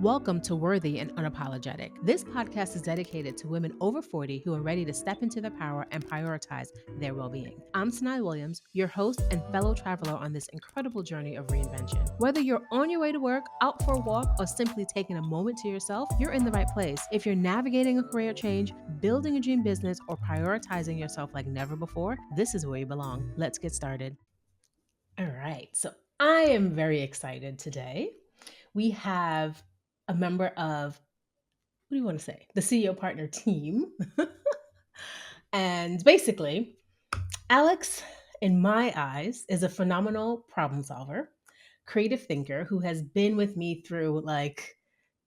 Welcome to Worthy and Unapologetic. This podcast is dedicated to women over 40 who are ready to step into their power and prioritize their well being. I'm Sonaya Williams, your host and fellow traveler on this incredible journey of reinvention. Whether you're on your way to work, out for a walk, or simply taking a moment to yourself, you're in the right place. If you're navigating a career change, building a dream business, or prioritizing yourself like never before, this is where you belong. Let's get started. All right, so I am very excited today. We have a member of, what do you want to say, the CEO partner team. And basically, Alex, in my eyes, is a phenomenal problem solver, creative thinker who has been with me through like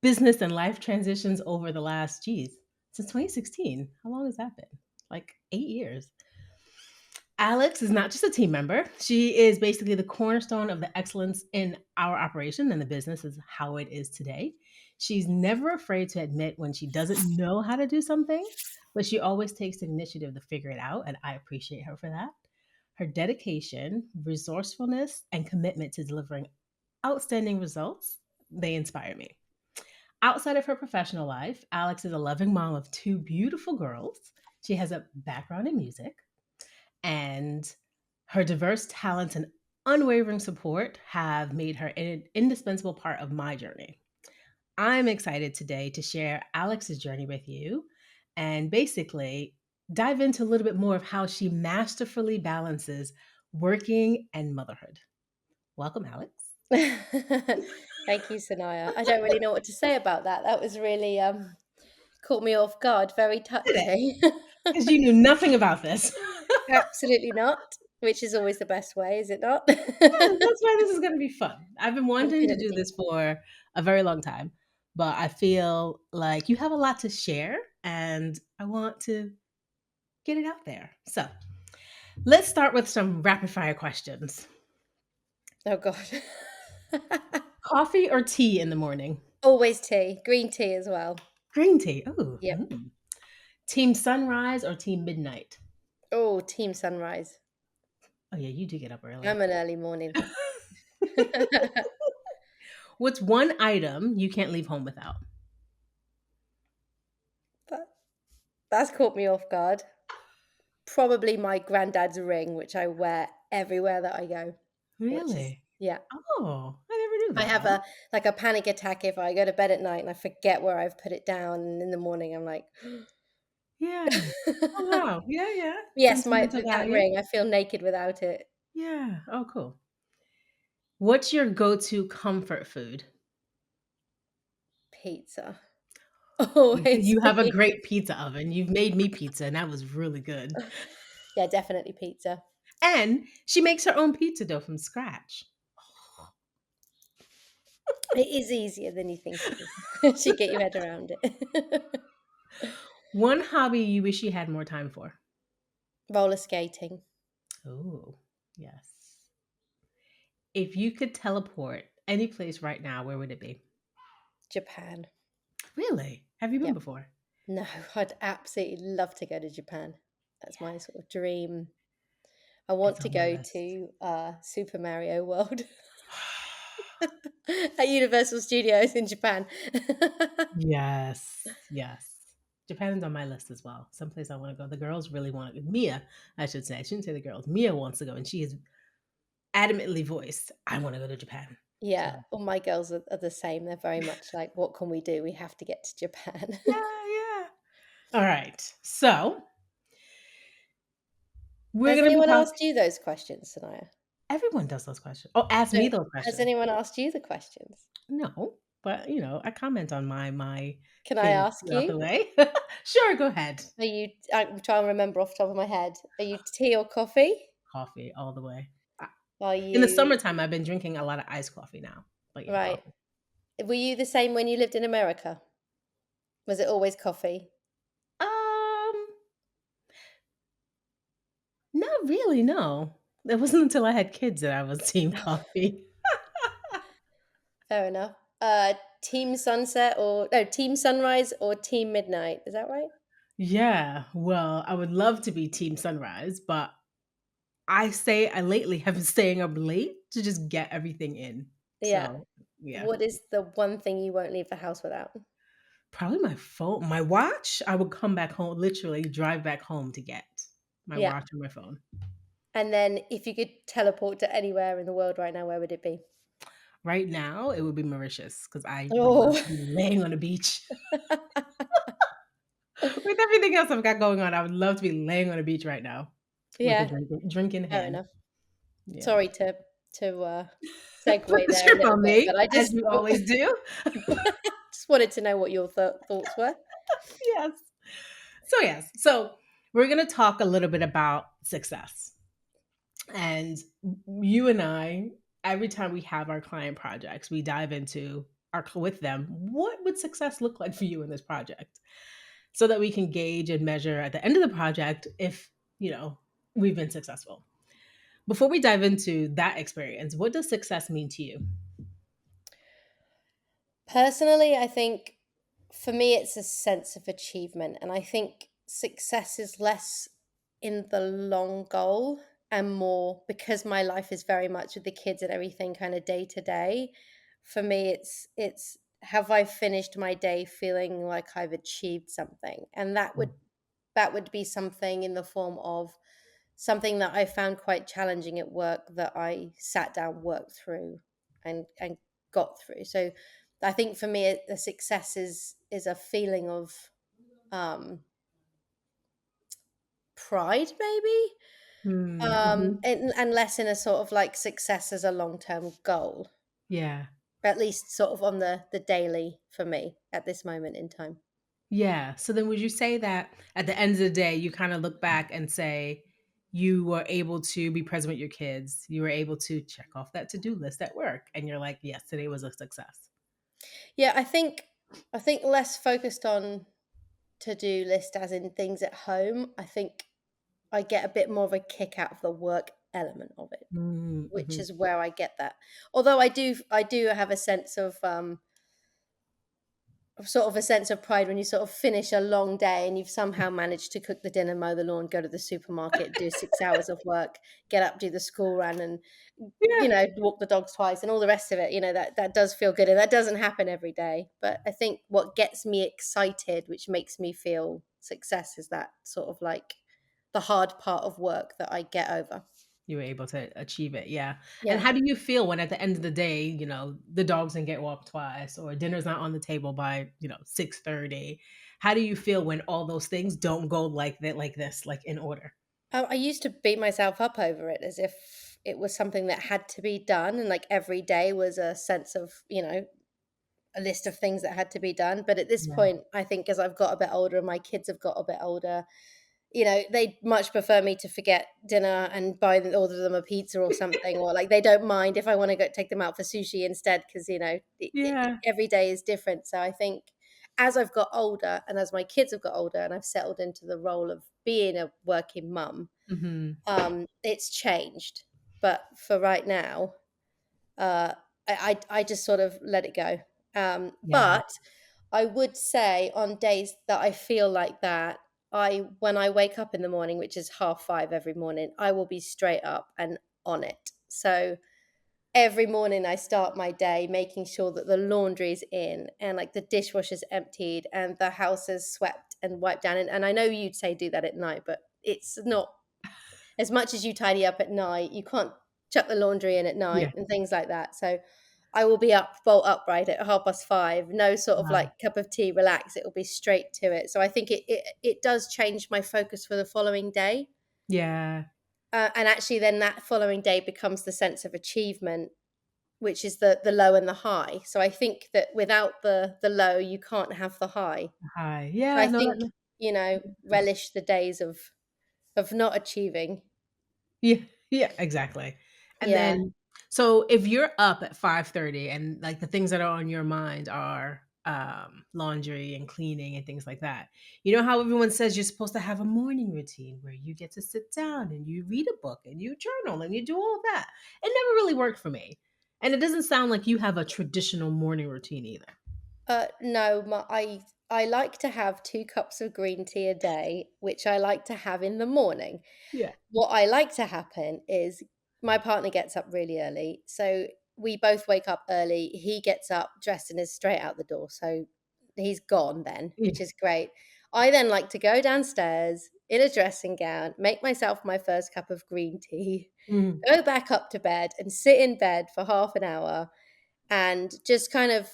business and life transitions over the last, since 2016. How long has that been? Like 8 years. Alex is not just a team member. She is basically the cornerstone of the excellence in our operation, and the business is how it is today. She's never afraid to admit when she doesn't know how to do something, but she always takes the initiative to figure it out, and I appreciate her for that. Her dedication, resourcefulness, and commitment to delivering outstanding results, they inspire me. Outside of her professional life, Alex is a loving mom of two beautiful girls. She has a background in music, and her diverse talents and unwavering support have made her an indispensable part of my journey. I'm excited today to share Alex's journey with you and basically dive into a little bit more of how she masterfully balances working and motherhood. Welcome, Alex. Thank you, Sonaya. I don't really know what to say about that. That was really caught me off guard, very Did it? touching. Because you knew nothing about this. Absolutely not, which is always the best way, is it not? Yeah, that's why this is going to be fun. I've been wanting to do Definitely. this for a very long time, but I feel like you have a lot to share and I want to get it out there. So let's start with some rapid fire questions. Oh God. Coffee or tea in the morning? Always tea, green tea as well. Green tea. Oh, Yep. Team sunrise or team midnight? Oh, team sunrise. Oh, yeah, you do get up early. I'm an early morning. What's one item you can't leave home without? That, that's caught me off guard. Probably my granddad's ring, which I wear everywhere that I go. Which is Really? yeah. Oh, I never knew I that have one. a panic attack if I go to bed at night and I forget where I've put it down, and in the morning I'm like, Yeah. Oh, wow. Yeah, yeah. yes, my Sentimental that value. ring. I feel naked without it. Yeah. Oh, cool. What's your go-to comfort food? Pizza, You always have a pizza. great pizza oven. You've made me pizza, and that was really good. Yeah, definitely pizza. And she makes her own pizza dough from scratch. It is easier than you think it is. Once you get your head around it. One hobby you wish you had more time for? Roller skating, Oh, yes. If you could teleport any place right now, where would it be? Japan. Really? Have you been Yep. before? No, I'd absolutely love to go to Japan. That's my sort of dream. I want It's to on my go list. to Super Mario World. At Universal Studios in Japan. Yes, yes. Japan is on my list as well. Someplace I want to go. The girls really want to. Mia, I should say. I shouldn't say the girls. Mia wants to go, and she has adamantly voiced, "I want to go to Japan." Yeah, So all my girls are the same. They're very much like, what can we do? We have to get to Japan. yeah, yeah. All right. So we're Has gonna be anyone talking. asked you those questions, Sanaya? Everyone does those questions. Oh, ask me No. those Has questions. anyone asked you the questions? No, but I comment on my Can I things ask throughout you? the way. Sure, go ahead. Are you, I'm trying to remember off the top of my head. Are you tea or coffee? Coffee all the way. Are In the you, summertime, I've been drinking a lot of iced coffee now. But yeah, right. coffee. Were you the same when you lived in America? Was it always coffee? Um, Not really, no. It wasn't until I had kids that I was team coffee. Fair enough. Team sunset or no, team sunrise or team midnight. Is that right? Yeah, well, I would love to be team sunrise, but I lately have been staying up late to just get everything in. Yeah. So, Yeah. What is the one thing you won't leave the house without? Probably my phone, my watch. I would come back home, literally drive back home to get my Yeah. watch and my phone. And then if you could teleport to anywhere in the world right now, where would it be? Right now, it would be Mauritius because I would love Oh. to be laying on the beach. With everything else I've got going on, I would love to be laying on a beach right now with a Yeah, drink in fair hand. enough. Yeah. Sorry to Flip segue the there a script little on bit, me, but I as just you thought always do. just wanted to know what your thoughts were. Yes. So, yes. So, we're going to talk a little bit about success. And you and I, every time we have our client projects, we dive into our with them, what would success look like for you in this project? So that we can gauge and measure at the end of the project if, we've been successful. Before we dive into that experience, what does success mean to you? Personally, I think for me, it's a sense of achievement. And I think success is less in the long goal and more because my life is very much with the kids and everything kind of day to day. For me, it's have I finished my day feeling like I've achieved something? And that would be something in the form of something that I found quite challenging at work that I sat down, worked through, and got through. So I think for me, a success is a feeling of um, pride, maybe, Mm-hmm. and less in a sort of like success as a long term goal. Yeah. At least, sort of on the daily for me at this moment in time. Yeah. So then would you say that at the end of the day, you kind of look back and say you were able to be present with your kids, you were able to check off that to do list at work, and you're like, yes, today was a success. Yeah, I think less focused on to do list as in things at home. I think I get a bit more of a kick out of the work element of it, which Mm-hmm. is where I get that. Although I do have a sense of sort of a sense of pride when you sort of finish a long day and you've somehow managed to cook the dinner, mow the lawn, go to the supermarket, do 6 hours of work, get up, do the school run, and Yeah. walk the dogs twice, and all the rest of it. That does feel good, and that doesn't happen every day. But I think what gets me excited, which makes me feel success, is that sort of like the hard part of work that I get over. You were able to achieve it, yeah. And Yeah. how do you feel when at the end of the day, the dogs didn't get walked twice or dinner's not on the table by, 6:30? How do you feel when all those things don't go like that, like this, like in order? I used to beat myself up over it as if it was something that had to be done, and like every day was a sense of, a list of things that had to be done. But at this Yeah. point, I think as I've got a bit older and my kids have got a bit older, they much prefer me to forget dinner and order them a pizza or something, or like they don't mind if I want to go take them out for sushi instead, because Yeah. every day is different. So I think as I've got older and as my kids have got older and I've settled into the role of being a working mum, Mhm. it's changed. But for right now, uh, I just sort of let it go. Yeah. But I would say on days that I feel like that, when I wake up in the morning, which is 5:30 every morning, I will be straight up and on it. So every morning I start my day making sure that the laundry is in and like the dishwasher's emptied and the house is swept and wiped down. And I know you'd say do that at night, but it's not as much as you tidy up at night, you can't chuck the laundry in at Yeah. night and things like that. So I will be up, bolt upright at 5:30. No sort of Wow. like cup of tea, relax. It will be straight to it. So I think it does change my focus for the following day. Yeah. And actually, then that following day becomes the sense of achievement, which is the low and the high. So I think that without the low, you can't have the high. Hi. So Yeah, I no, that think makes sense. relish the days of not achieving. Yeah, yeah, exactly. And Yeah. then so if you're up at 5:30 and like the things that are on your mind are laundry and cleaning and things like that. You know how everyone says you're supposed to have a morning routine where you get to sit down and you read a book and you journal and you do all of that. It never really worked for me. And it doesn't sound like you have a traditional morning routine either. No, I like to have 2 cups of green tea a day, which I like to have in the morning. Yeah. What I like to happen is my partner gets up really early, so we both wake up early. He gets up, dressed, and is straight out the door. So he's gone then, which Yeah. is great. I then like to go downstairs in a dressing gown, make myself my first cup of green tea, Mm. go back up to bed and sit in bed for half an hour and just kind of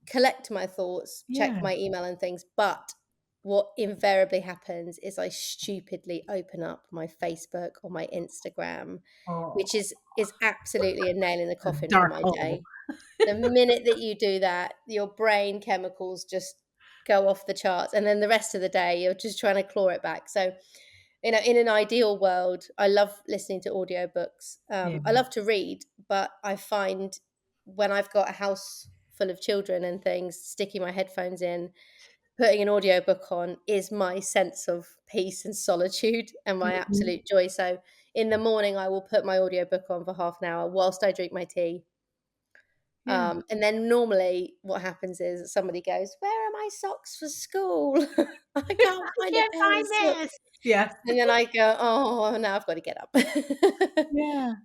collect my thoughts, check Yeah. my email and things. But what invariably happens is I stupidly open up my Facebook or my Instagram, Oh, which is absolutely a nail in the a coffin for dark my hole. day. The minute that you do that, your brain chemicals just go off the charts, and then the rest of the day, you're just trying to claw it back. So, in an ideal world, I love listening to audiobooks. Yeah. I love to read, but I find when I've got a house full of children and things, sticking my headphones in, putting an audiobook on is my sense of peace and solitude and my Mhm. absolute joy. So in the morning, I will put my audiobook on for half an hour whilst I drink my tea. Yeah. And then normally what happens is somebody goes, "Where are my socks for school? I can't I find a can't pair of find socks." this. Yeah. And then I go, "Oh, now I've got to get up." Yeah.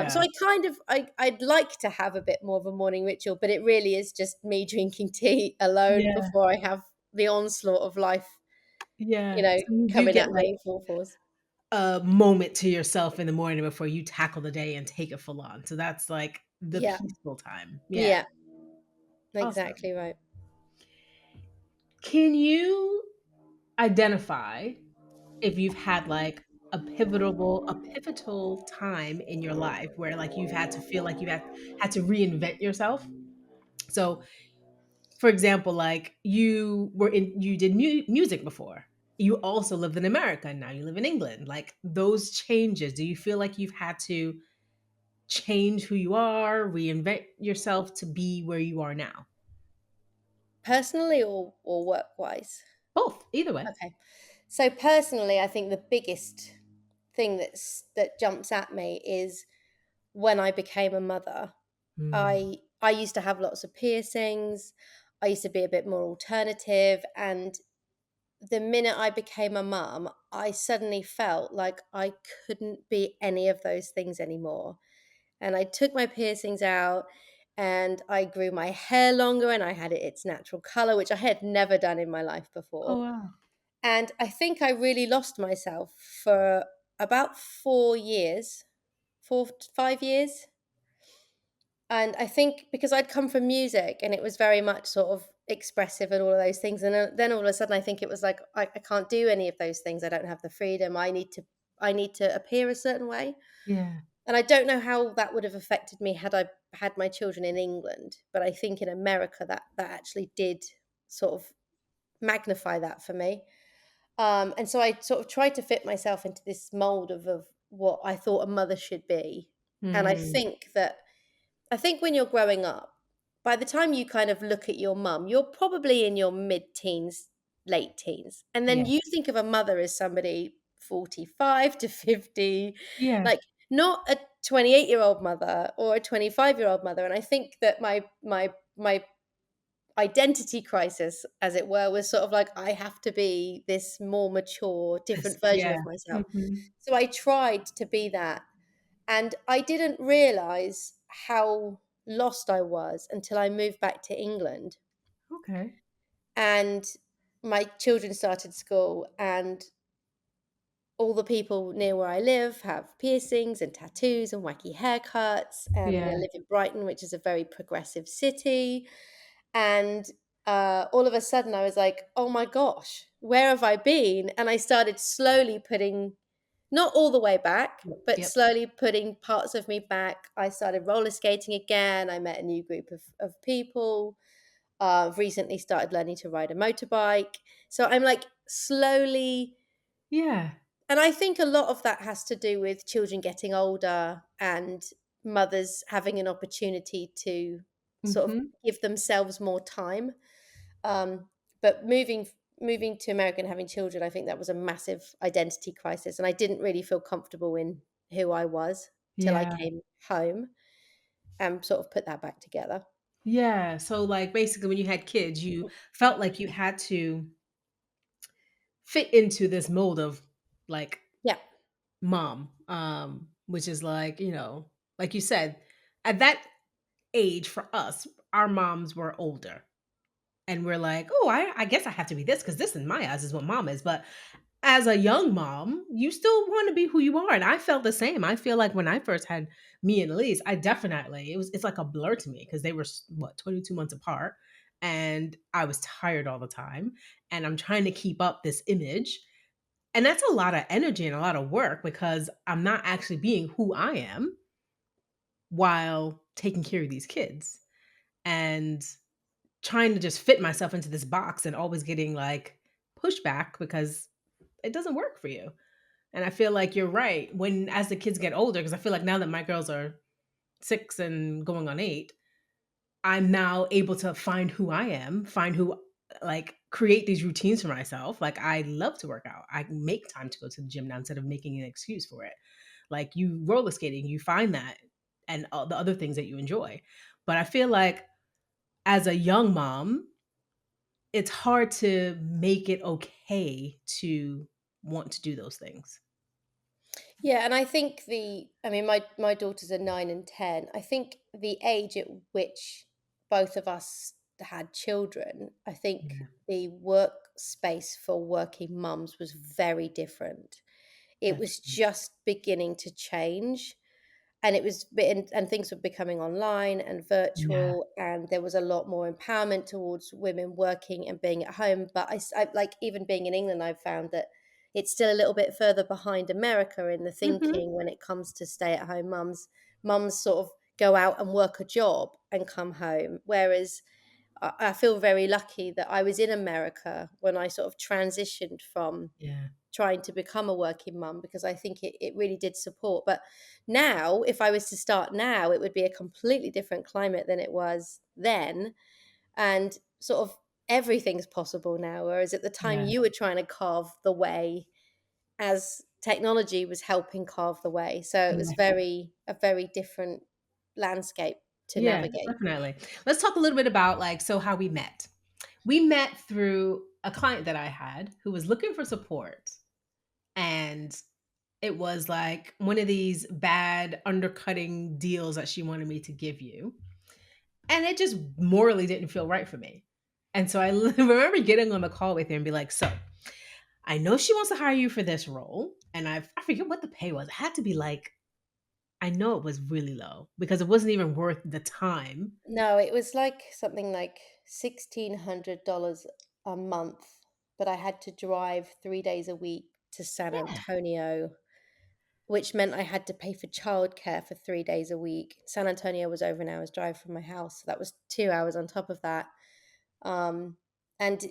So Yeah. I kind of I'd like to have a bit more of a morning ritual, but it really is just me drinking tea alone Yeah. before I have the onslaught of life, Yeah. So you do coming get, at like, me in full force. a moment to yourself in the morning before you tackle the day and take it full on. So that's, like, the Yeah, peaceful time. Yeah. yeah, Awesome. exactly right. Can you identify if you've had, like, a pivotal time in your life where, like, you've had to feel like you had to reinvent yourself? So, for example, like, you did music before. You also lived in America, and now you live in England. Like, those changes, do you feel like you've had to change who you are, reinvent yourself to be where you are now? Personally or work-wise? Both, either way. Okay. So personally, I think the biggest thing that jumps at me is when I became a mother. Mm, I used to have lots of piercings. I used to be a bit more alternative, and the minute I became a mum, I suddenly felt like I couldn't be any of those things anymore. And I took my piercings out and I grew my hair longer and I had it its natural color, which I had never done in my life oh, before. wow. And I think I really lost myself for about 4 years, 4 to 5 years. And I think because I'd come from music and it was very much sort of expressive and all of those things, and then all of a sudden I think it was like, I can't do any of those things. I don't have the freedom. I need to appear a certain way. Yeah. And I don't know how that would have affected me had I had my children in England, but I think in America that actually did sort of magnify that for me. And so I sort of tried to fit myself into this mold of what I thought a mother should be. And Mm, I think when you're growing up, by the time you kind of look at your mum, you're probably in your mid-teens, late teens. And then yeah. you think of a mother as somebody 45 to 50, Yeah. like not a 28-year-old mother or a 25-year-old mother. And I think that my identity crisis, as it were, was sort of like I have to be this more mature, different version Yeah. of myself. Mhm. So I tried to be that, and I didn't realize how lost I was until I moved back to England Okay. and my children started school, and all the people near where I live have piercings and tattoos and wacky haircuts. And I Yeah. live in Brighton, which is a very progressive city. And all of a sudden, I was like, oh my gosh, where have I been? And I started slowly putting, not all the way back, Yep, but yep. slowly putting parts of me back. I started roller skating again. I met a new group of people. Recently started learning to ride a motorbike. So I'm like slowly, Yeah. and I think a lot of that has to do with children getting older and mothers having an opportunity to sort of Mhm. give themselves more time. But moving to America and having children, I think that was a massive identity crisis, and I didn't really feel comfortable in who I was till I Yeah. came home and sort of put that back together. Yeah. So, like, basically, when you had kids, you felt like you had to fit into this mold of, like, Yeah, mom, which is like, like you said, at that age for us, our moms were older. And we're like, oh, I guess I have to be this because this in my eyes is what mom is. But as a young mom, you still want to be who you are. And I felt the same. I feel like when I first had me and Elise, I definitely, it's like a blur to me because they were, what, 22 months apart. And I was tired all the time. And I'm trying to keep up this image. And that's a lot of energy and a lot of work because I'm not actually being who I am while taking care of these kids. And trying to just fit myself into this box and always getting like pushback because it doesn't work for you. And I feel like you're right. When as the kids get older, because I feel like now that my girls are 6 and going on 8, I'm now able to find who I am, find who like create these routines for myself. Like I love to work out. I make time to go to the gym now instead of making an excuse for it. Like you roller skating, you find that and all the other things that you enjoy. But I feel like as a young mom, it's hard to make it okay to want to do those things. Yeah, and I think I mean, my daughters are 9 and 10. I think the age at which both of us had children, I think Yeah, the workspace for working mums was very different. It that's was just beginning to change. And it was and things were becoming online and yeah, virtual, and there was a lot more empowerment towards women working and being at home. But like, even being in England, I've found that it's still a little bit further behind America in the mhm, thinking when it comes to stay-at-home mums. Mums sort of go out and work a job and come home, whereas I feel very lucky that I was in America when I sort of transitioned from yeah, trying to become a working mum, because I think it really did support. But now, if I was to start now, it would be a completely different climate than it was then. And sort of everything's possible now. Whereas at the time yeah, you were trying to carve the way as technology was helping carve the way. So it was yeah, a very different landscape to yeah, navigate. definitely. Let's talk a little bit about like so how we met. We met through a client that I had who was looking for support, and it was like one of these bad undercutting deals that she wanted me to give you, and it just morally didn't feel right for me. And so I remember getting on the call with her and be like, so I know she wants to hire you for this role. And I forget what the pay was. It had to be like, I know it was really low because it wasn't even worth the time. No, it was like something like $1,600 a month, but I had to drive 3 days a week to San Yeah. Antonio, which meant I had to pay for childcare for 3 days a week. San Antonio was over an hour's drive from my house, so that was 2 hours on top of that. Um, and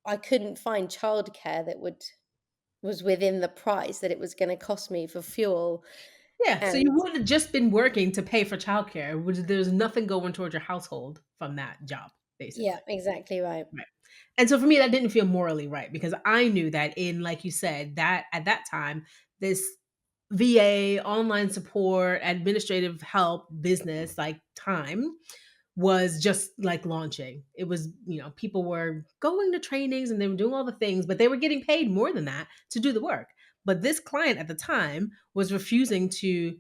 I couldn't find childcare that was within the price that it was going to cost me for fuel. Yeah. So you And would have just been working to pay for childcare. There's nothing going towards your household from that job, yeah, basically. exactly right. Right. And so for me, that didn't feel morally right because I knew that in, like you said, that at that time, this VA, online support, administrative help business, like time was just like launching. It was, people were going to trainings and they were doing all the things, but they were getting paid more than that to do the work. But this client at the time was refusing to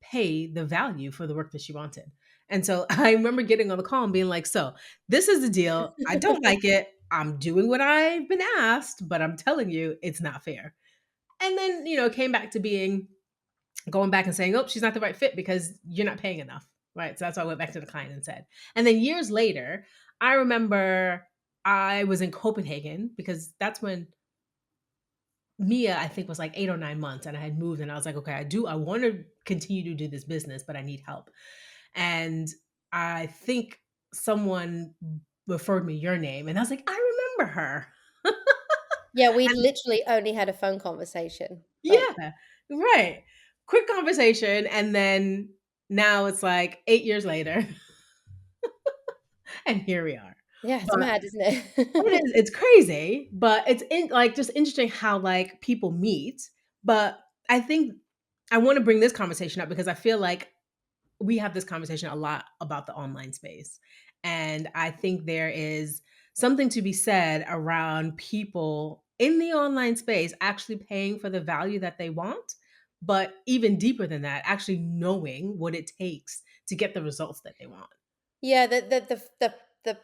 pay the value for the work that she wanted. And so I remember getting on the call and being like, so this is the deal. I don't like it. I'm doing what I've been asked, but I'm telling you, it's not fair. And then, came back to being going back and saying, "Oh, she's not the right fit because you're not paying enough." Right? So that's why I went back to the client and said. And then years later, I remember I was in Copenhagen because that's when Mia, I think, was like 8 or 9 months, and I had moved, and I was like, "Okay, I want to continue to do this business, but I need help." And I think someone referred me your name, and I was like, "I remember her." Yeah, we'd And literally only had a phone conversation. Like, yeah, right. Quick conversation, and then now it's like 8 years later. And here we are. yeah, it's But mad, isn't it it? is, it's crazy, but it's like just interesting how like people meet. But I think I want to bring this conversation up because I feel like we have this conversation a lot about the online space. And I think there is something to be said around people in the online space actually paying for the value that they want, but even deeper than that, actually knowing what it takes to get the results that they want. Yeah, the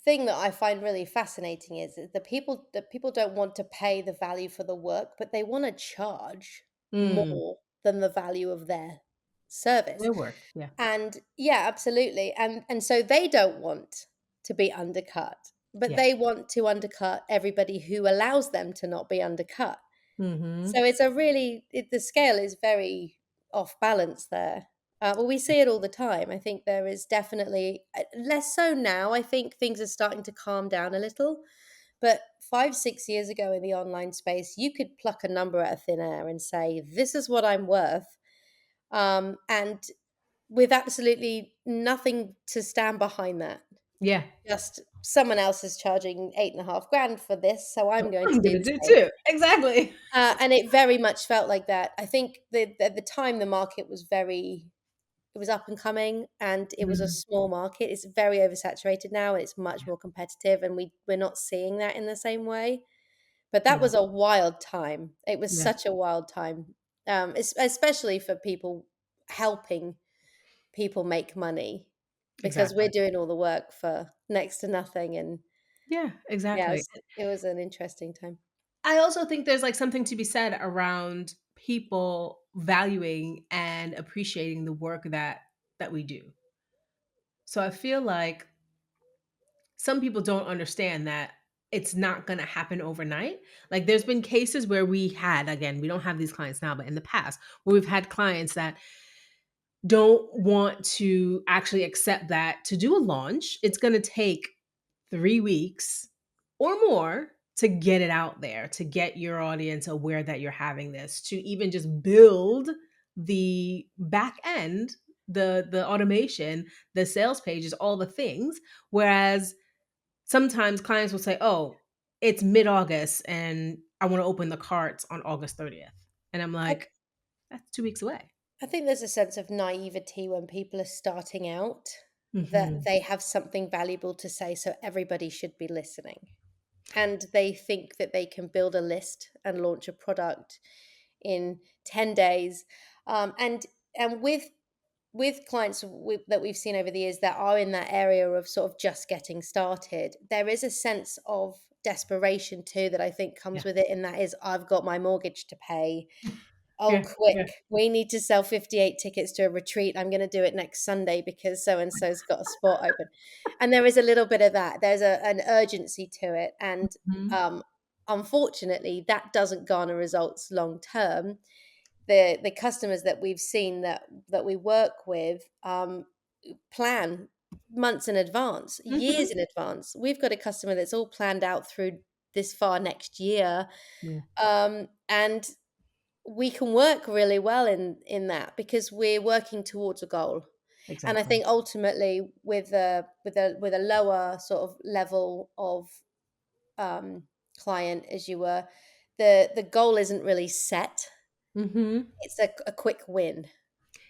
thing that I find really fascinating is that the people don't want to pay the value for the work, but they wanna charge Mm, more than the value of their service. their work. Yeah. And yeah, absolutely, and so they don't want to be undercut, but Yeah. they want to undercut everybody who allows them to not be undercut. Hmm. So it's a really the scale is very off balance there. Well, we see it all the time. I think there is definitely less so now. I think things are starting to calm down a little. But 5, 6 years ago in the online space, you could pluck a number out of thin air and say, "This is what I'm worth," and with absolutely nothing to stand behind that. Yeah. Just someone else is charging 8.5 grand for this, so I'm going to I'm do gonna the do same. too. Exactly. And it very much felt like that. I think at the time, the market was it was up and coming, and it was a Mhm. small market. It's very oversaturated now, and it's much Yeah. more competitive, and we're not seeing that in the same way. But that Yeah. was a wild time. It was Yeah. such a wild time, especially for people helping people make money, because we're Exactly. doing all the work for next to nothing. And Yeah, yeah, exactly. it was an interesting time. I also think there's like something to be said around people valuing and appreciating the work that we do. So I feel like some people don't understand that it's not going to happen overnight. Like there's been cases where we had, again, we don't have these clients now, but in the past, where we've had clients that don't want to actually accept that to do a launch, it's going to take 3 weeks or more to get it out there, to get your audience aware that you're having this, to even just build the back end, the automation, the sales pages, all the things. Whereas sometimes clients will say, "Oh, it's mid-August and I want to open the carts on August 30th." And I'm I, like, "That's 2 weeks away." I think there's a sense of naivety when people are starting out, that Mhm. they have something valuable to say, so everybody should be listening. And they think that they can build a list and launch a product in 10 days. And with clients that we've seen over the years that are in that area of sort of just getting started, there is a sense of desperation too that I think Yeah. comes with it, and that is, I've got my mortgage to pay. Oh, Yeah. quick, Yeah. we need to sell 58 tickets to a retreat. I'm going to do it next Sunday because so and so's got a spot open. And there is a little bit of that. There's an urgency to it. And Mhm. um, unfortunately, that doesn't garner results long term. The customers that we've seen that we work with plan months in advance, years Mhm. in advance. We've got a customer that's all planned out through this far next year. Yeah. And we can work really well in that because we're working towards a goal. And I Exactly. think ultimately with a lower sort of level of um, client, as you were, the goal isn't really set. Mhm. It's a quick win.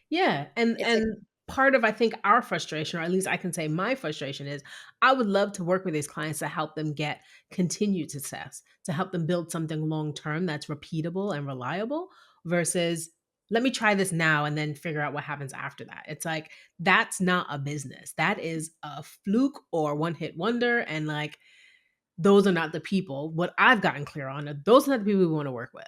Yeah, It's a and part of I think our frustration, or at least I can say my frustration is I would love to work with these clients to help them get continued success, to help them build something long term that's repeatable and reliable versus let me try this now and then figure out what happens after that. It's like that's not a business. That is a fluke or one hit wonder and like those are not the people. What I've gotten clear on, are those are not the people we want to work with.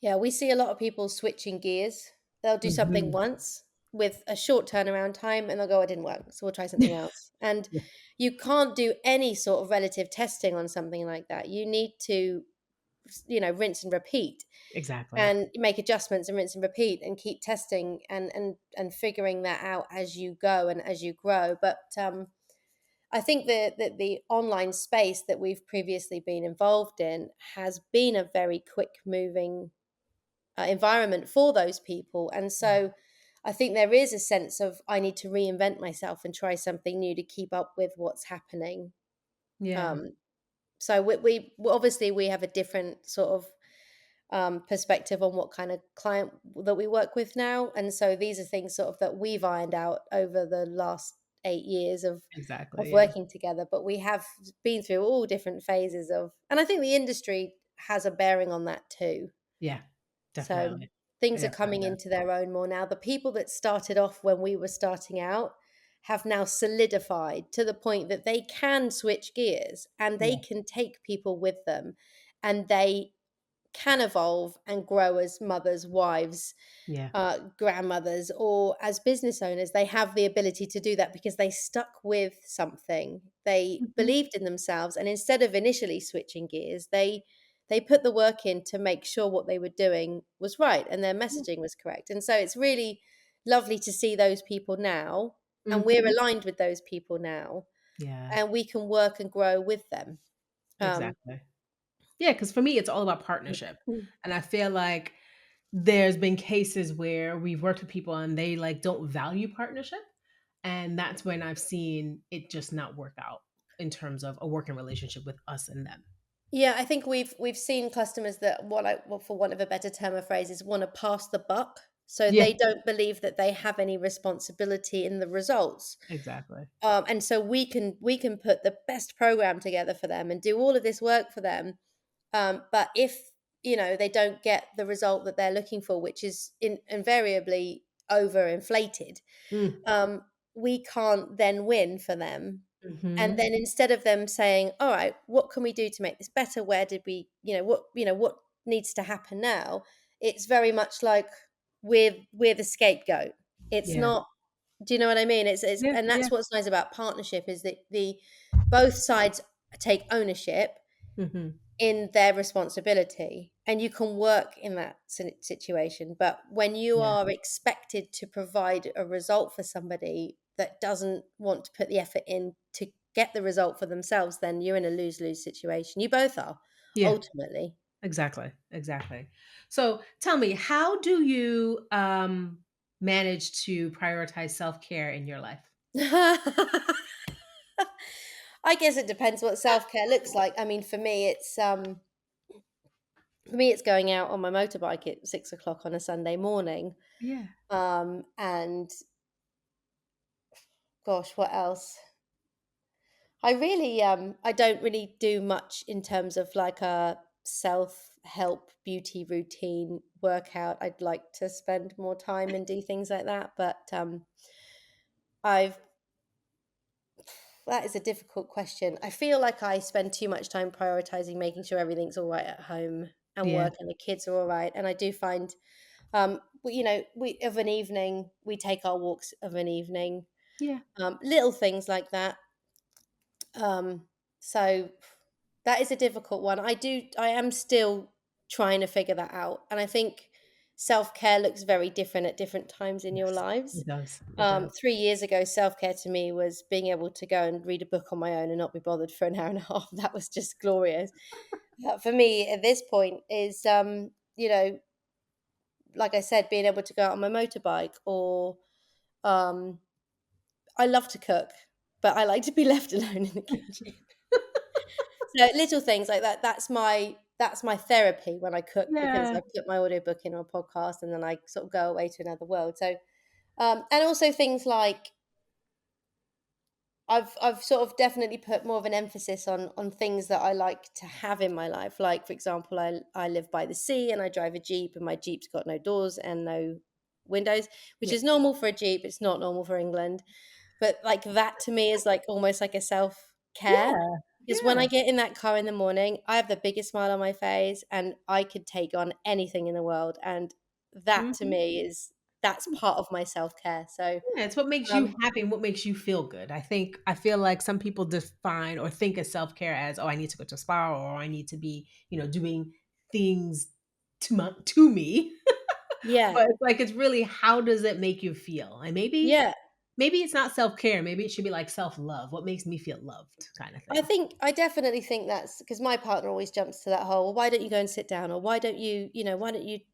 Yeah, we see a lot of people switching gears. They'll do something Mhm. once with a short turnaround time and they'll go, "Oh, it didn't work, so we'll try something else." And Yeah, you can't do any sort of relative testing on something like that. You need to, rinse and repeat, exactly. and make adjustments and rinse and repeat and keep testing and figuring that out as you go and as you grow. But I think that the online space that we've previously been involved in has been a very quick moving environment for those people. And Yeah. so I think there is a sense of, I need to reinvent myself and try something new to keep up with what's happening. Yeah. Um, so obviously we have a different sort of perspective on what kind of client that we work with now. And so these are things sort of that we've ironed out over the last 8 years of Exactly. Yeah. working together. But we have been through all different phases of, and I think the industry has a bearing on that too. Yeah, So definitely. things It are definitely coming does. into their own more now. The people that started off when we were starting out have now solidified to the point that they can switch gears and they Yeah, can take people with them, and they can evolve and grow as mothers, wives, yeah. grandmothers, or as business owners. They have the ability to do that because they stuck with something. They Mhm. believed in themselves, and instead of initially switching gears, they put the work in to make sure what they were doing was right and their Yeah. messaging was correct. And so it's really lovely to see those people now, and we're Mhm. aligned with those people now, Yeah, and we can work and grow with them. Um, exactly. Yeah, because for me, it's all about partnership, and I feel like there's been cases where we've worked with people and they, like, don't value partnership, and that's when I've seen it just not work out in terms of a working relationship with us and them. Yeah, I think we've seen customers that well, for want of a better term or phrase, want to pass the buck. So Yeah, they don't believe that they have any responsibility in the results. exactly. And so we can put the best program together for them and do all of this work for them. But if they don't get the result that they're looking for, which is invariably overinflated, Mm, um, we can't then win for them. And mhm. then instead of them saying, "All right, what can we do to make this better? Where did we, what needs to happen now?" It's very much like we're the scapegoat. It's Yeah. not. Do you know what I mean? It's Yeah, and yeah. that's what's nice about partnership is that the both sides take ownership Mhm. in their responsibility, and you can work in that situation. But when you Yeah. are expected to provide a result for somebody that doesn't want to put the effort in to get the result for themselves, then you're in a lose-lose situation. You both are, Yeah, ultimately. exactly, exactly. So, tell me, how do you, manage to prioritize self-care in your life? I guess it depends what self-care looks like. I mean, for me it's going out on my motorbike at 6 o'clock on a Sunday morning. Yeah. And gosh, what else? I don't really do much in terms of like a self-help beauty routine workout. I'd like to spend more time and do things like that, but I've that is a difficult question. I feel like I spend too much time prioritizing making sure everything's all right at home and Yeah. work and the kids are all right. And I do find we of an evening we take our walks of an evening, Yeah. little things like that. So that is a difficult one. I am still trying to figure that out. And I think self care looks very different at different times in your Yes. lives. It does. It does. 3 years ago, self care to me was being able to go and read a book on my own and not be bothered for an hour and a half. That was just glorious. For me, at this point, is like I said, being able to go out on my motorbike, or um, I love to cook, but I like to be left alone in the kitchen. So little things like that. That's my therapy when I cook, because Yeah. I put my audiobook in or a podcast and then I sort of go away to another world. So and also things like I've sort of definitely put more of an emphasis on things that I like to have in my life. Like for example, I live by the sea and I drive a Jeep, and my Jeep's got no doors and no windows, which Yeah. is normal for a Jeep. It's not normal for England. But like that to me is like almost like a self-care, Yeah. because when Yeah. I get in that car in the morning, I have the biggest smile on my face and I could take on anything in the world. And that to Mhm. me that's part of my self-care. So Yeah, it's what makes you um happy and what makes you feel good. I feel like some people define or think of self-care as, "Oh, I need to go to a spa," or "I need to be, doing things to me." yeah. But it's like, it's really, how does it make you feel? And Yeah. maybe it's not self-care, maybe it should be like self-love. What makes me feel loved, kind of thing. I definitely think that's because my partner always jumps to that whole, well, why don't you go and sit down? Or why don't you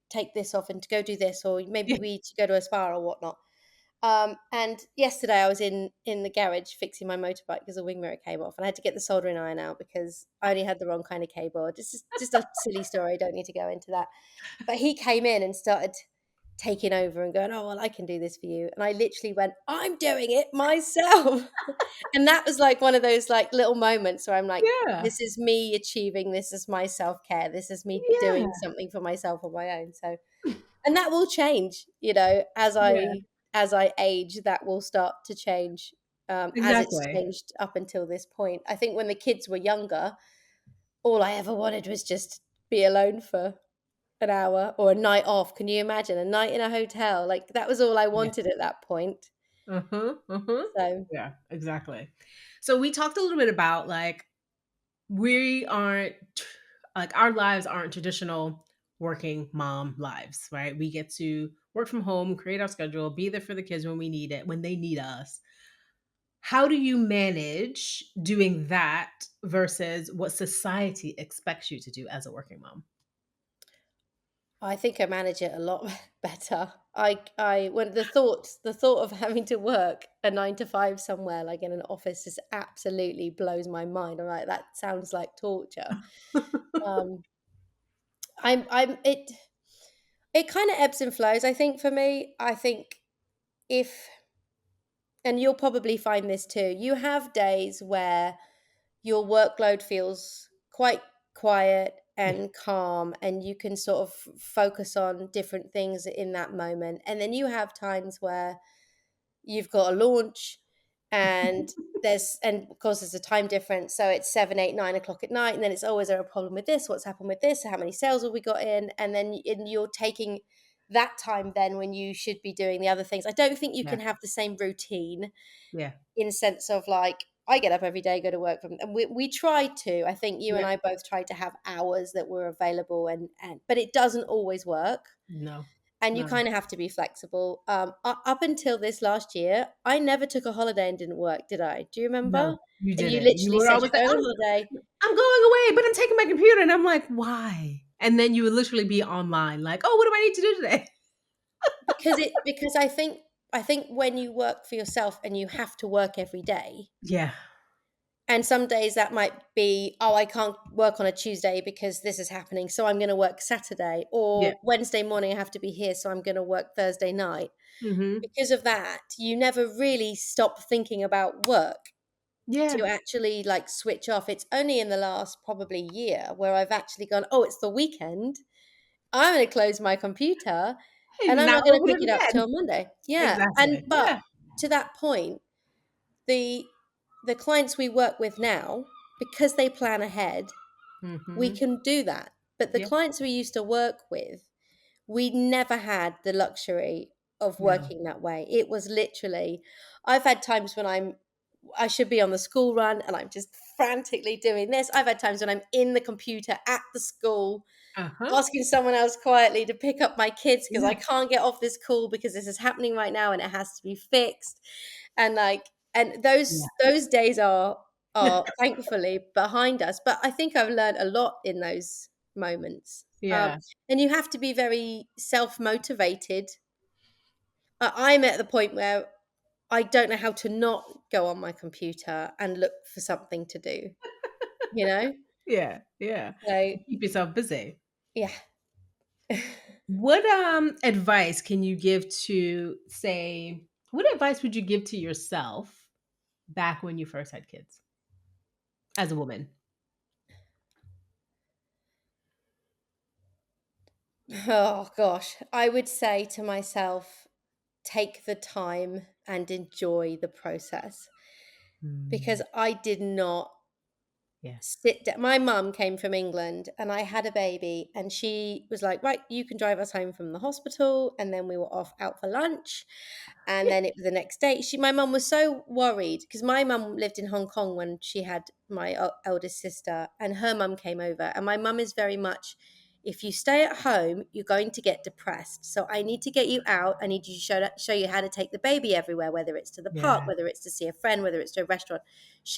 take this off and to go do this? Or maybe Yeah. we to go to a spa or whatnot. And yesterday I was in the garage fixing my motorbike because the wing mirror came off, and I had to get the soldering iron out because I only had the wrong kind of cable. Just a silly story. Don't need to go into that. But he came in and started taking over and going, "Oh, well, I can do this for you." And I literally went, "I'm doing it myself." And that was like one of those like little moments where I'm like, Yeah. this is me achieving, this is my self-care, this is me Yeah. doing something for myself on my own. So And that will change, you know, Yeah, as I age, that will start to change, as it's exactly. changed up until this point. I think when the kids were younger, all I ever wanted was just be alone for an hour or a night off. Can you imagine a night in a hotel? Like, that was all I Yeah. wanted at that point. Uh-huh, uh-huh. So, Yeah, exactly. So we talked a little bit about, like, we aren't like, our lives aren't traditional working mom lives, right? We get to work from home, create our schedule, be there for the kids when we need it, when they need us. How do you manage doing that versus what society expects you to do as a working mom? I think I manage it a lot better. I when the thought of having to work a 9 to 5 somewhere, like, in an office just absolutely blows my mind. I'm like, "That sounds like torture." Um, I'm it kinda ebbs and flows, I think, for me. I think if and you'll probably find this too, you have days where your workload feels quite quiet Yeah. and calm, and you can sort of focus on different things in that moment. And then you have times where you've got a launch, and of course there's a time difference, so it's 7, 8, 9 o'clock at night, and then it's always, there a problem with this, what's happened with this, how many sales have we got in, and then you're taking that time then when you should be doing the other things. I don't think you Yeah. can have the same routine Yeah. in sense of, like, I get up every day, go to work from, and we try to. I think you and Yeah. I both try to have hours that were available, and but it doesn't always work, No. and you No. kind of have to be flexible. Up until this last year, I never took a holiday and didn't work, did I? Do you remember? No, you And you didn't. You literally would said always you're say, going on holiday I'm going away, but I'm taking my computer. And I'm like, why? And then you would literally be online, like, oh, what do I need to do today? because I think when you work for yourself and you have to work every day. Yeah. And some days that might be, oh, I can't work on a Tuesday because this is happening, so I'm going to work Saturday. Yeah. Or Wednesday morning, I have to be here, so I'm going to work Thursday night. Hmm. Because of that, you never really stop thinking about work Yeah. to actually, like, switch off. It's only in the last probably year where I've actually gone, oh, it's the weekend. I'm going to close my computer Hey, and I'm not not going to open pick it it up again. till Monday. Yeah. And, Exactly. but Yeah. to that point, the the clients we work with now, because they plan ahead, we Hmm. can do that. But the Yeah. clients we used to work with, we never had the luxury of No. working that way. It was literally, I've had times when I should be on the school run and I'm just frantically doing this. I've had times when I'm in the computer at the school Uh-huh. asking someone else quietly to pick up my kids because Yeah. I can't get off this call because this is happening right now and it has to be fixed. And, like, and Yeah. those days are thankfully behind us. But I think I've learned a lot in those moments. Yeah. And you have to be very self motivated. I'm at the point where I don't know how to not go on my computer and look for something to do. You know, Yeah. Yeah. so Keep yourself busy. yeah. What advice can you give to, say, what advice would you give to yourself back when you first had kids as a woman? Oh gosh, I would say to myself, take the time and enjoy the process Mm, because I did not yeah. sit down. My mum came from England and I had a baby, and she was like, right, you can drive us home from the hospital. And then we were off out for lunch. And then it was the next day. My mum was so worried because my mum lived in Hong Kong when she had my eldest sister, and her mum came over. And my mum is very much, if you stay at home, you're going to get depressed. So I need to get you out. I need to show you how to take the baby everywhere, whether it's to the park, Yeah. whether it's to see a friend, whether it's to a restaurant.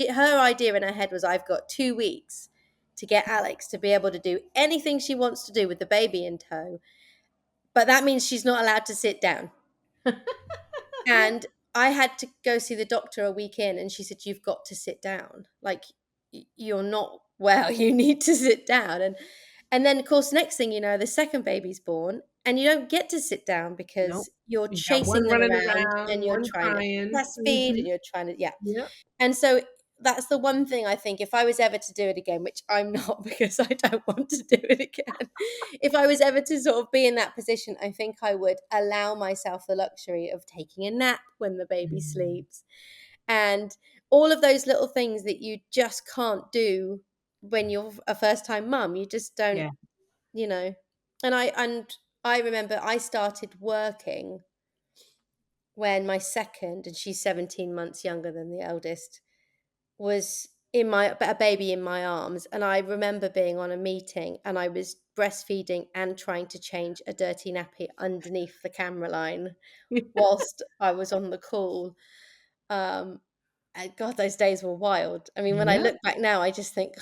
Her idea in her head was, I've got 2 weeks to get Alex to be able to do anything she wants to do with the baby in tow. But that means she's not allowed to sit down. And I had to go see the doctor a week in, and she said, "You've got to sit down. Like, you're not well. You need to sit down." And then, of course, next thing you know, the second baby's born, and you don't get to sit down because Nope. you're You got one chasing them running around, and around, you're one trying to crying. breastfeed, Mhm. and you're trying to, yeah. Yep. And so, that's the one thing I think if I was ever to do it again, which I'm not because I don't want to do it again. If I was ever to sort of be in that position, I think I would allow myself the luxury of taking a nap when the baby Mm. sleeps, and all of those little things that you just can't do when you're a first time mum. You just don't, Yeah. you know. And I remember I started working when my second, and she's 17 months younger than the eldest, was in my a baby in my arms, and I remember being on a meeting, and I was breastfeeding and trying to change a dirty nappy underneath the camera line whilst I was on the call. Um, and God, those days were wild. I mean, when I Yeah. look back now, I just think,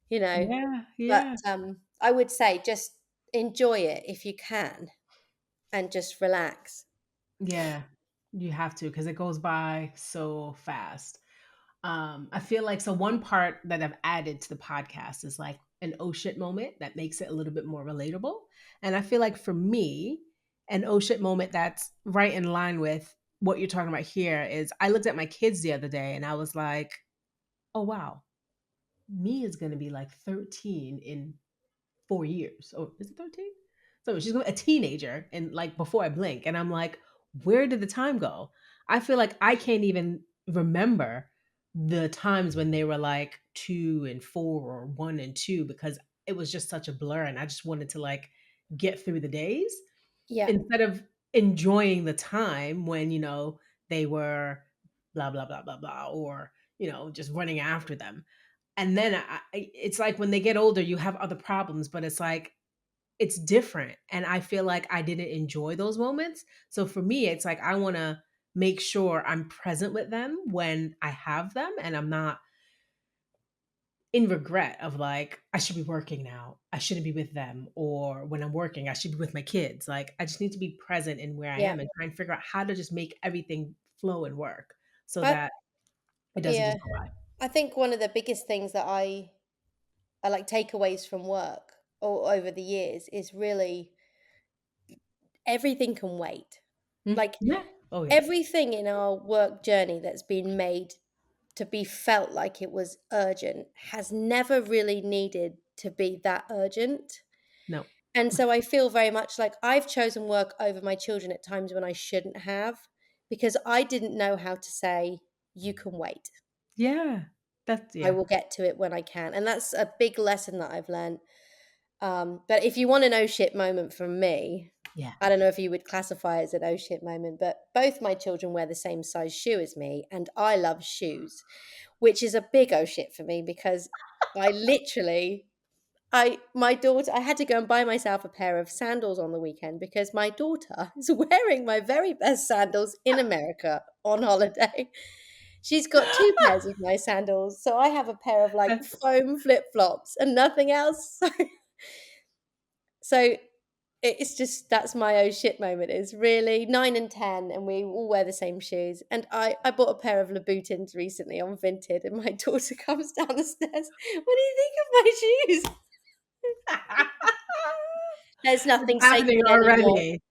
you know, Yeah. but, Yeah. I would say just enjoy it if you can and just relax. Yeah. You have to because it goes by so fast. I feel like so one part that I've added to the podcast is like an oh shit moment that makes it a little bit more relatable. And I feel like for me, an oh shit moment that's right in line with what you're talking about here is I looked at my kids the other day and I was like, oh wow, me is gonna be like 13 in 4 years. Or is it 13? So she's a teenager and like before I blink. And I'm like, where did the time go? I feel like I can't even remember the times when they were like 2 and 4 or 1 and 2 because it was just such a blur and I just wanted to like get through the days Yeah, instead of enjoying the time when, they were blah, blah, blah, blah, blah, or, just running after them. And then it's like when they get older, you have other problems, but it's like it's different. And I feel like I didn't enjoy those moments. So for me, it's like I want to make sure I'm present with them when I have them and I'm not in regret of like, I should be working now. I shouldn't be with them. Or when I'm working, I should be with my kids. Like, I just need to be present in where I yeah. am and try and figure out how to just make everything flow and work so I that it doesn't yeah. just go by. I think one of the biggest things that I like takeaways from work or over the years is really everything can wait. Like Yeah. Oh, yeah. everything in our work journey that's been made to be felt like it was urgent has never really needed to be that urgent. No. And so I feel very much like I've chosen work over my children at times when I shouldn't have because I didn't know how to say, you can wait. Yeah. That's, I yeah. will get to it when I can. And that's a big lesson that I've learned. But if you want an oh shit moment from me, Yeah. I don't know if you would classify it as an oh shit moment, but both my children wear the same size shoe as me, and I love shoes, which is a big oh shit for me because I literally my daughter I had to go and buy myself a pair of sandals on the weekend because my daughter is wearing my very best sandals in America on holiday. She's got 2 pairs of my sandals, so I have a pair of, like, That's foam flip-flops and nothing else. So it's just that's my "oh shit" moment is really 9 and 10, and we all wear the same shoes, and I bought a pair of Louboutins recently on Vinted, and my daughter comes down the stairs, "What do you think of my shoes?" There's nothing happening sacred anymore. already.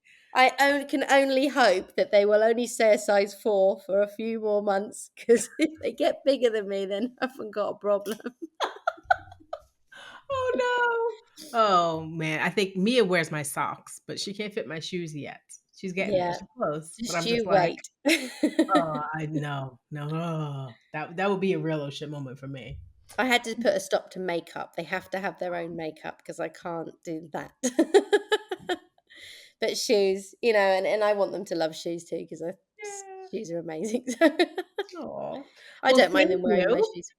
Can only hope that they will only stay a size 4 for a few more months, because if they get bigger than me, then I haven't got a problem. Oh no. Oh man, I think Mia wears my socks, but she can't fit my shoes yet. She's getting there. Yeah, She's close, but just I'm just you like, wait. oh, I no, no. That would be a real oh shit moment for me. I had to put a stop to makeup. They have to have their own makeup because I can't do that. But shoes, and I want them to love shoes too because Yeah. shoes are amazing. So Oh. I Well, don't mind thank them wearing my you. shoes.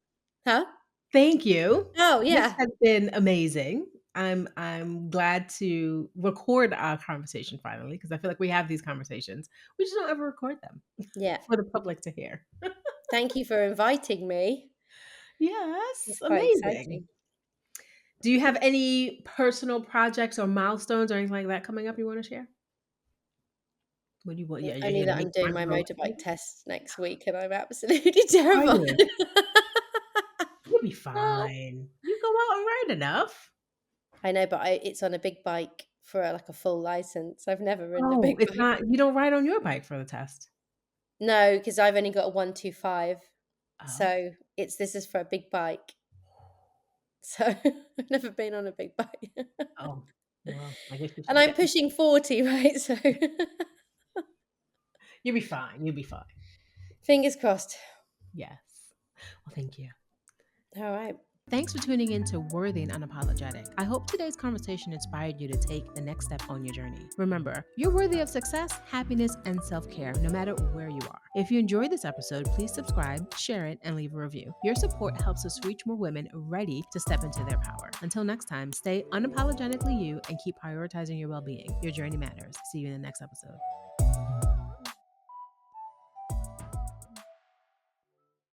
Huh? Thank you. Oh, This yeah. has been amazing. I'm glad to record our conversation finally because I feel like we have these conversations. We just don't ever record them Yeah. for the public to hear. Thank you for inviting me. Yes, It's quite amazing. exciting. Do you have any personal projects or milestones or anything like that coming up you want to share? What do you want? Yeah, you're Only gonna that make I'm doing my micro. motorbike test next week, and I'm absolutely Are terrified. you? You'll be fine. You go out and ride enough. I know, but it's on a big bike for, like, a full license. I've never ridden a Oh, big it's bike. not. You don't ride on your bike for the test. No, because 'cause I've only got a 125. Oh, So this is for a big bike. So I've never been on a big bike. oh, well, I guess you And should I'm get. pushing 40, right? So You'll be fine. You'll be fine. fingers crossed. Yes. Well, thank you. All right. Thanks for tuning in to Worthy and Unapologetic. I hope today's conversation inspired you to take the next step on your journey. Remember, you're worthy of success, happiness, and self care no matter where you are. If you enjoyed this episode, please subscribe, share it, and leave a review. Your support helps us reach more women ready to step into their power. Until next time, stay unapologetically you and keep prioritizing your well being. Your journey matters. See you in the next episode.